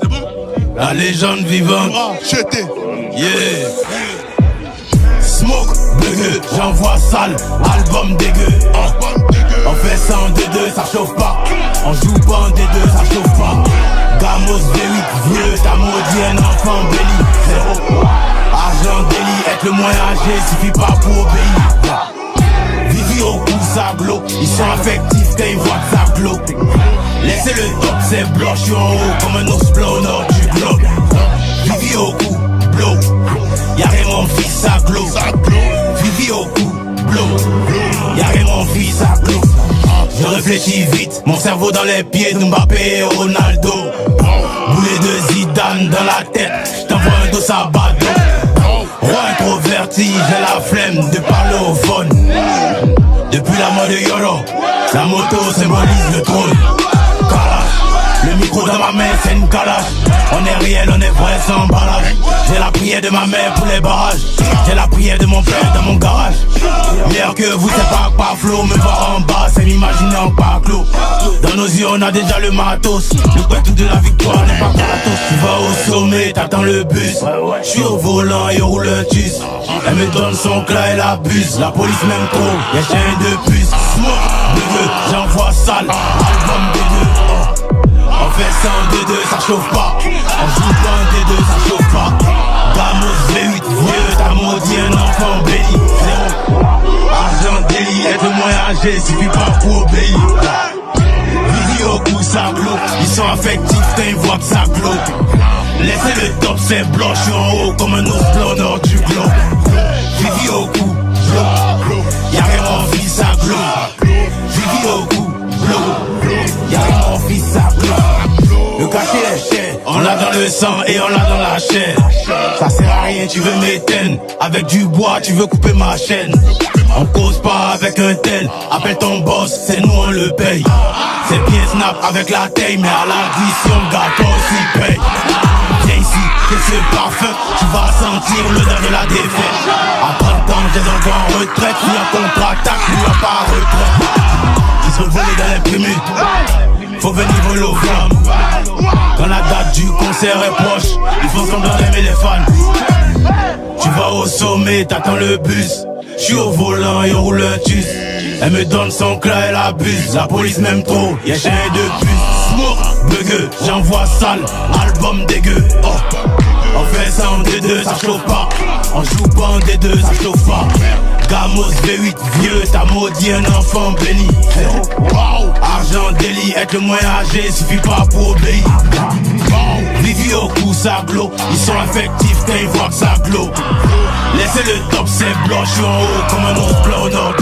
C'est bon? La légende vivante. Jeté. Yeah. Smoke, dégueu, j'envoie sale, album dégueu. On fait ça en D2, ça chauffe pas. On joue pas en D2, ça chauffe pas. Gamos V8, vieux, t'as maudit un enfant béni. Zéro. Argent délit, être le moins âgé, suffit pas pour obéir. Vivi au cou, ça glow. Ils sont affectifs quand ils voient que ça glow. Laissez le top, c'est blanc, je suis en haut comme un ours blanc au nord du globe. Vivi au cou, blow. Y'a rien mon fils, ça glow. Vivi au cou, blow. Y'a rien mon fils, ça glow. Je réfléchis vite, mon cerveau dans les pieds de Mbappé et Ronaldo. Boulet de Zidane dans la tête, j't'envoie un dos à bado. Roi introverti, j'ai la flemme de parler au phone. Depuis la mort de Yoro, la moto symbolise le trône. Kalash, le micro dans ma main c'est une calache. On est réel, on est vrai sans emballage. J'ai la prière de ma mère pour les barrages. J'ai la prière de mon père dans mon garage. Meilleur que vous, c'est pas flot. Me voir en bas, c'est m'imaginer en pas clos. Dans nos yeux, on a déjà le matos. Le tout de la victoire n'est pas gratos. Tu vas au sommet, t'attends le bus. J'suis au volant et roule un tus. Elle me donne son clat, elle abuse. La police m'aime trop, y'a chien de puce. Smoke, dégueu, j'envoie sale. Album dégueu. On fait ça en D2, ça chauffe pas. On joue pas en D2, ça chauffe pas. Gamos V8, vieux, t'as maudit un enfant béni. Zéro. Argent délit, être moins âgé, suffit pas pour obéir. Vivi au cou, ça glow. Ils sont affectifs quand ils voient que ça glow. Laissez le top, c'est blanc, je suis en haut comme un ours blanc au nord du globe. Vivi au cou, blow. Y'a rien mon fils, ça glow. Vivi au cou, blow. Y'a rien mon fils, ça glow. Le cachet est cher, on l'a dans le sang et on l'a dans la chair. Ça sert à rien, tu veux m'éteindre. Avec du bois, tu veux couper ma chaîne. On cause pas avec un tel. Appelle ton boss, c'est nous on le paye. C'est bien snap avec la taille, mais à l'addition, le gâteau aussi paye. Viens ici, que ce parfum, tu vas sentir l'odeur de la défaite. À 30 ans, j'ai envoie en retraite. Lui en contre-attaque, lui en pas retraite. Ils sont volés dans les primaires. Faut venir voler aux flammes. Quand la date du concert est proche, ils font semblant d'aimer les fans. Tu vas au sommet, t'attends le bus. J'suis au volant et on roule un tus. Elle me donne son clat, elle abuse. La police m'aime trop, y'a chien de puce. Smoke, bugueux, j'envoie sale. Album dégueu, oh. On fait ça en D2, ça chauffe pas. On joue pas en D2, ça chauffe pas. Gamos V8, vieux, t'as maudit un enfant béni. Argent délit, être le moins âgé, suffit pas pour obéir. Vivi au cou, ça glow. Ils sont affectifs quand ils voient que ça glow. Laissez le top, c'est blanc, j'suis en haut comme un ours blanc au nord